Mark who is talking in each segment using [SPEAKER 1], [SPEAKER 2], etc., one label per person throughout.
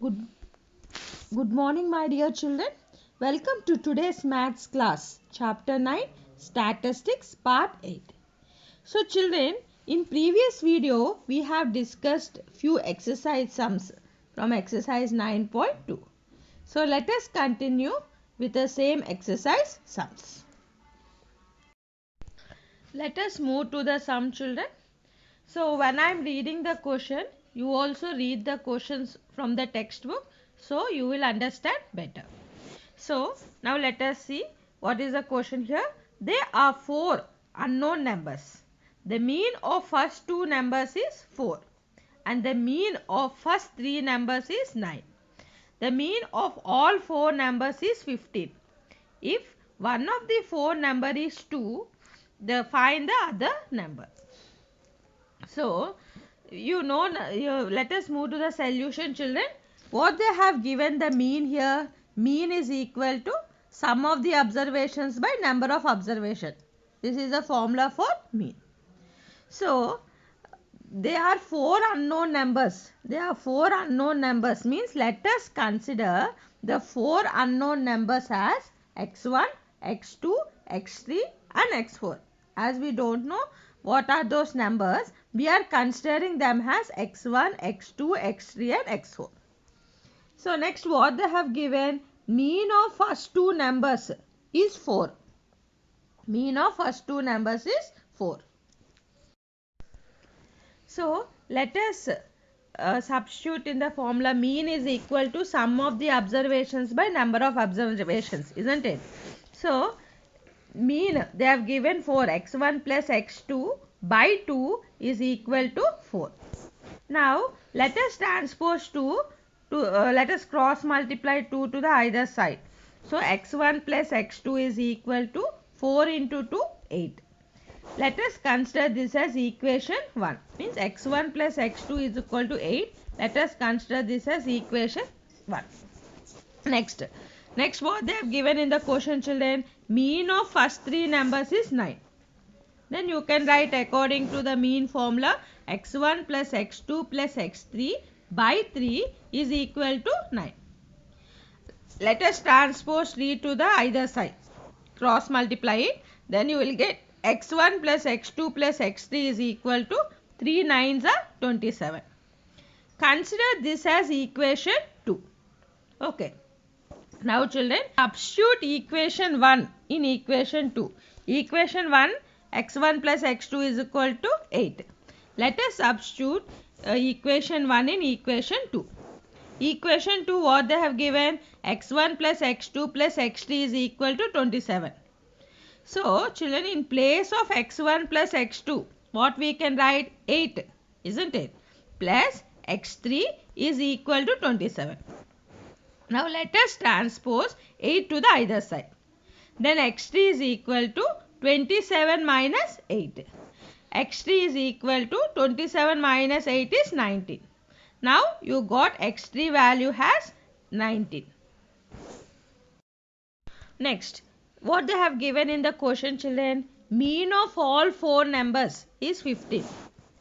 [SPEAKER 1] Good, good morning, my dear children. Welcome to today's maths class, chapter 9, Statistics, part 8. So, children, in previous video, we have discussed few exercise sums from exercise 9.2. So, let us continue with the same exercise sums. Let us move to the sum, children. So when I am reading the question, you also read the questions from the textbook, so you will understand better. So now let us see what is the question here. There are 4 unknown numbers. The mean of first 2 numbers is 4 and the mean of first 3 numbers is 9. The mean of all 4 numbers is 15. If one of the 4 number is 2, find the other number. So, let us move to the solution, children. What they have given the mean here, mean is equal to sum of the observations by number of observation. This is the formula for mean. So, there are 4 unknown numbers. There are 4 unknown numbers means let us consider the 4 unknown numbers as x1, x2, x3 and x4. As we don't know what are those numbers, we are considering them as x1, x2, x3 and x4. So next what they have given, mean of first 2 numbers is 4. Mean of first 2 numbers is 4. So let us substitute in the formula mean is equal to sum of the observations by number of observations, isn't it? So mean they have given 4, x1 plus x2 by 2 is equal to 4. Now let us transpose 2 to let us cross multiply 2 to the either side. So x1 plus x2 is equal to 4 into 2, 8. Let us consider this as equation 1. Means x1 plus x2 is equal to 8. Let us consider this as equation 1. Next what they have given in the question, children, mean of first 3 numbers is 9. Then you can write according to the mean formula, x1 plus x2 plus x3 by 3 is equal to 9. Let us transpose 3 to the either side. Cross multiply it. Then you will get x1 plus x2 plus x3 is equal to 3 9s are 27. Consider this as equation 2. Okay. Now children, substitute equation 1 in equation 2. Equation 1, x1 plus x2 is equal to 8. Let us substitute equation 1 in equation 2. Equation 2 what they have given, x1 plus x2 plus x3 is equal to 27. So children, in place of x1 plus x2, what we can write, 8, isn't it? Plus x3 is equal to 27. Now let us transpose 8 to the either side. Then x3 is equal to 27 minus 8. x3 is equal to 27 minus 8 is 19. Now you got x3 value as 19. Next, what they have given in the question, children, mean of all 4 numbers is 15.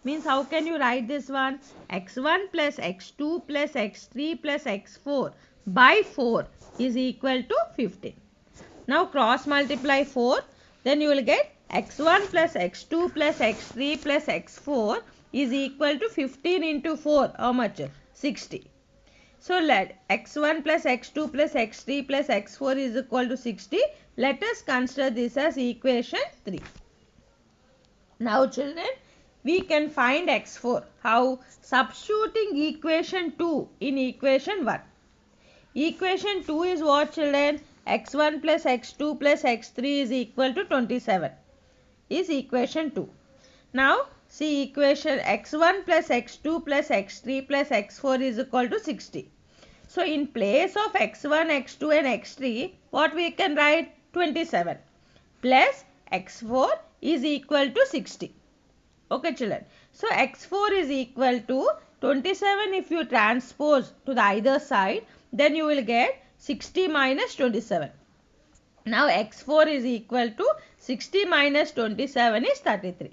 [SPEAKER 1] Means how can you write this one? x1 plus x2 plus x3 plus x4 by 4 is equal to 15. Now cross multiply 4, then you will get x1 plus x2 plus x3 plus x4 is equal to 15 into 4. How much? 60. So let x1 plus x2 plus x3 plus x4 is equal to 60. Let us consider this as equation 3. Now children, we can find x4. How? Substituting equation 2 in equation 1. Equation 2 is what, children? x1 plus x2 plus x3 is equal to 27 is equation 2. Now see equation x1 plus x2 plus x3 plus x4 is equal to 60. So in place of x1, x2 and x3, what we can write? 27 plus x4 is equal to 60. Okay children. So x4 is equal to 27. If you transpose to the either side, then you will get 60 minus 27. Now x4 is equal to 60 minus 27 is 33.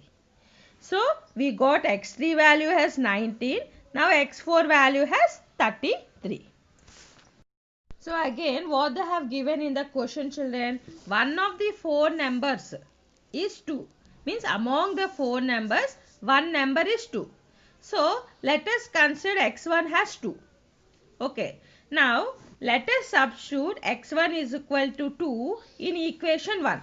[SPEAKER 1] So we got x3 value as 19. Now x4 value has 33. So again, what they have given in the question, children, one of the four numbers is 2. Means among the four numbers, one number is 2. So let us consider x1 has 2. Okay. Now let us substitute x1 is equal to 2 in equation 1.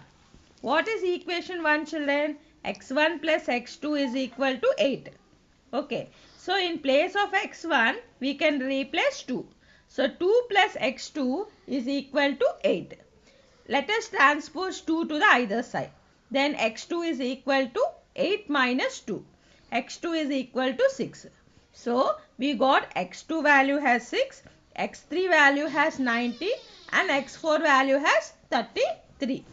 [SPEAKER 1] What is equation 1, children? X1 plus x2 is equal to 8. Okay. So in place of x1, we can replace 2. So 2 plus x2 is equal to 8. Let us transpose 2 to the either side. Then x2 is equal to 8 minus 2. x2 is equal to 6. So we got x2 value has 6, x3 value has 90 and x4 value has 33.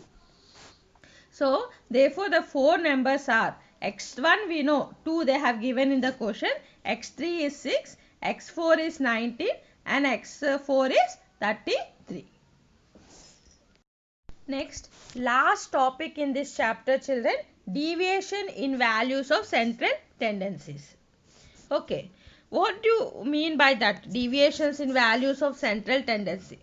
[SPEAKER 1] So therefore the four numbers are x1 we know 2 they have given in the question, x3 is 6, x4 is 19 and x4 is 33. Next, last topic in this chapter, children, deviation in values of central tendencies. Okay, what do you mean by that? Deviations in values of central tendency.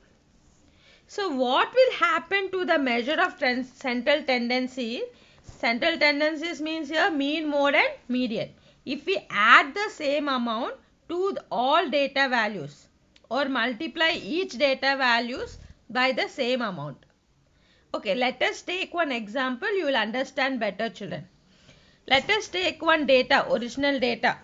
[SPEAKER 1] So what will happen to the measure of central tendency? Central tendencies means here mean, mode and median. If we add the same amount to all data values or multiply each data values by the same amount. Okay, let us take one example. You will understand better, children. Let us take one data, original data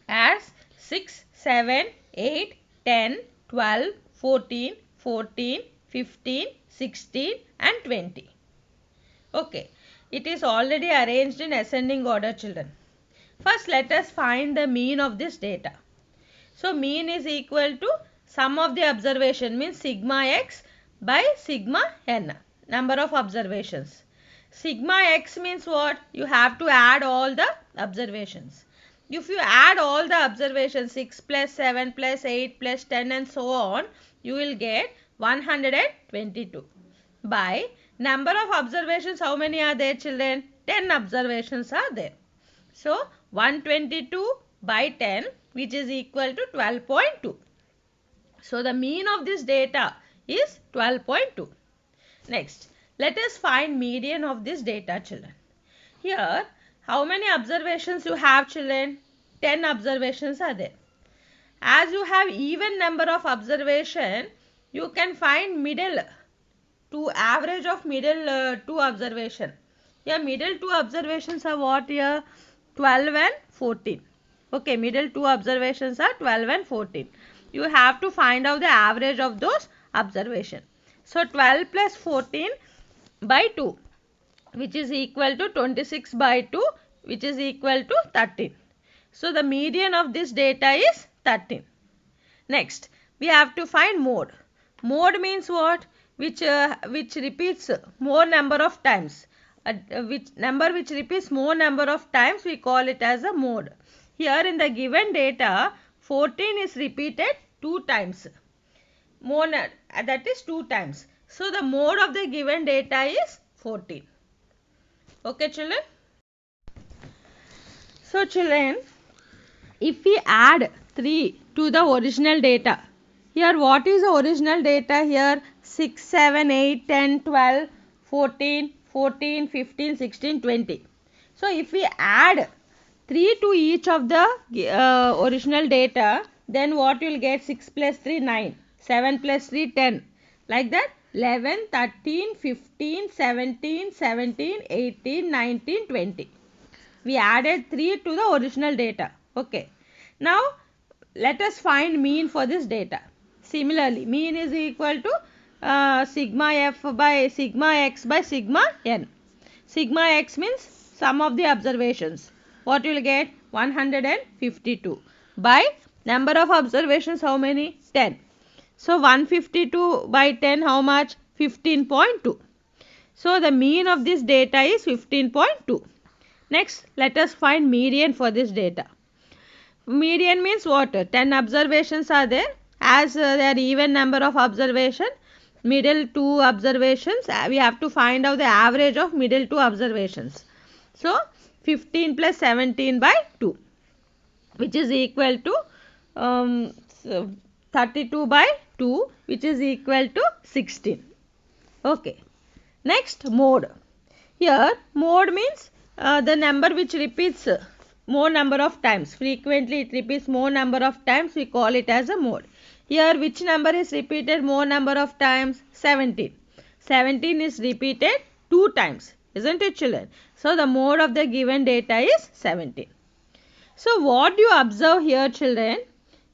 [SPEAKER 1] as 6, 7, 8, 10, 12, 14, 14, 15, 16 and 20. Okay, it is already arranged in ascending order, children. First, let us find the mean of this data. So, mean is equal to sum of the observation means sigma x by sigma n, number of observations. Sigma x means what? You have to add all the observations. If you add all the observations 6 plus 7 plus 8 plus 10 and so on, you will get 122. By number of observations, how many are there, children? 10 observations are there. So 122 by 10 which is equal to 12.2. So the mean of this data is 12.2. Next, let us find median of this data, children. Here, how many observations you have, children? 10 observations are there. As you have even number of observation, you can find middle to average of middle two observation. Here middle two observations are what here? 12 and 14. Okay, middle two observations are 12 and 14. You have to find out the average of those observations. So 12 plus 14 by 2 which is equal to 26 by 2 which is equal to 13. So the median of this data is 13. Next, we have to find mode. Mode means what? Which repeats more number of times. Which repeats more number of times, we call it as a mode. Here in the given data, 14 is repeated 2 times. That is 2 times. So the mode of the given data is 14. Okay, children. So children, if we add 3 to the original data, here what is the original data here? 6, 7, 8, 10, 12, 14, 14, 15, 16, 20. So if we add 3 to each of the original data, then what you will get? 6 plus 3, 9, 7 plus 3, 10. Like that, 11, 13, 15, 17, 17, 18, 19, 20. We added 3 to the original data. Okay. Now, let us find mean for this data. Similarly, mean is equal to sigma f by sigma x by sigma n. Sigma x means sum of the observations. What you will get? 152. By number of observations, how many? 10. So 152 by 10, how much? 15.2. So the mean of this data is 15.2. Next, let us find median for this data. Median means what? 10 observations are there. As there are even number of observation, middle two observations, we have to find out the average of middle two observations. So 15 plus 17 by 2 which is equal to 32 by 2 which is equal to 16. Okay. Next, mode. Here mode means the number which repeats more number of times. Frequently it repeats more number of times, we call it as a mode. Here which number is repeated more number of times? 17. 17 is repeated 2 times, isn't it children? So the mode of the given data is 17. So what do you observe here children?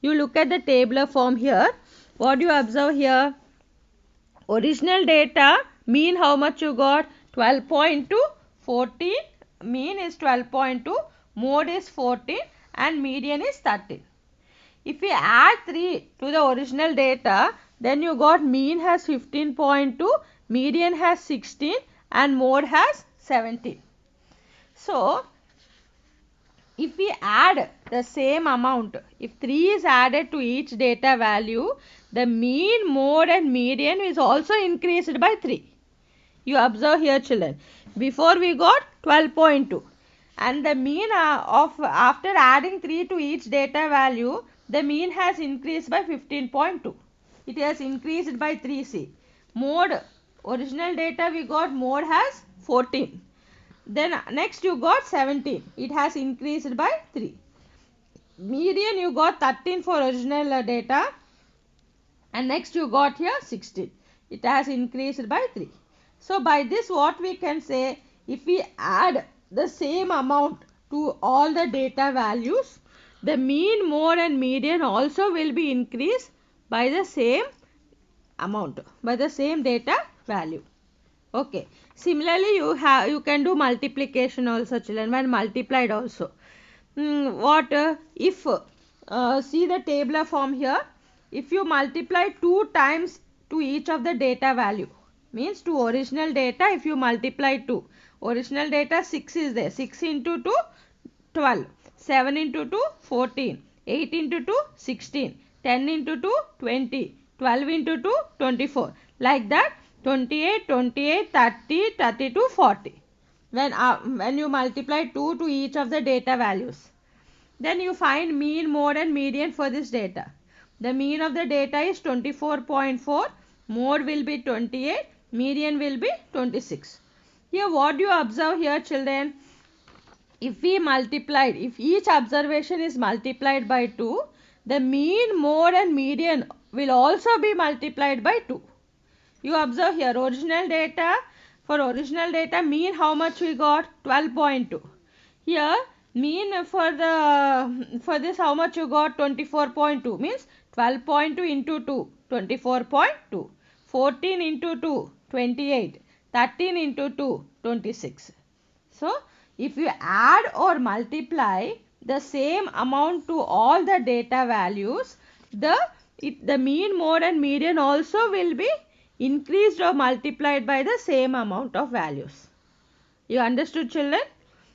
[SPEAKER 1] You look at the tabular form here. What do you observe here? Original data, mean how much you got? 12.2, 14, mean is 12.2, mode is 14 and median is 13. If we add 3 to the original data, then you got mean has 15.2, median has 16 and mode has 17. So, if we add the same amount, if 3 is added to each data value, the mean, mode and median is also increased by 3. You observe here children. Before we got 12.2 and the mean of after adding 3 to each data value, the mean has increased by 15.2. It has increased by 3c. Mode, original data we got mode has 14. Then next you got 17. It has increased by 3. Median you got 13 for original data. And next you got here 16. It has increased by 3. So by this what we can say, if we add the same amount to all the data values, the mean, mode and median also will be increased by the same amount, by the same data value. Okay. Similarly, you can do multiplication also children, when multiplied also. If see the tabular form here, if you multiply 2 times to each of the data value, means to original data, if you multiply 2, original data 6 is there, 6 into 2 12, 7 into 2 14, 8 into 2 16, 10 into 2 20, 12 into 2 24, like that 28, 28, 30, 32, 40. When you multiply 2 to each of the data values, then you find mean, mode and median for this data. The mean of the data is 24.4, mode will be 28, median will be 26. Here what do you observe here children? If we multiplied, if each observation is multiplied by 2, the mean, mode and median will also be multiplied by 2. You observe here original data, for original data mean how much we got? 12.2. Here mean for this how much you got? 24.2, means 12.2 into 2, 24.2. 14 into 2, 28. 13 into 2, 26. So if you add or multiply the same amount to all the data values, the mean, mode and median also will be increased or multiplied by the same amount of values. You understood children?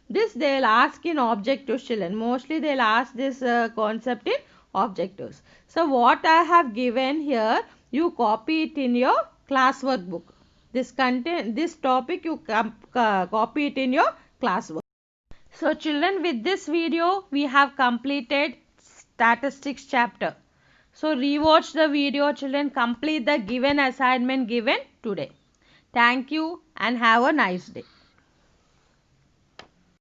[SPEAKER 1] This they will ask in objectives children. Mostly they will ask this concept in objectives. So what I have given here, you copy it in your classwork book. This topic you copy it in your classwork. So children, with this video we have completed statistics chapter. So rewatch the video children, complete the given assignment given today. Thank you and have a nice day.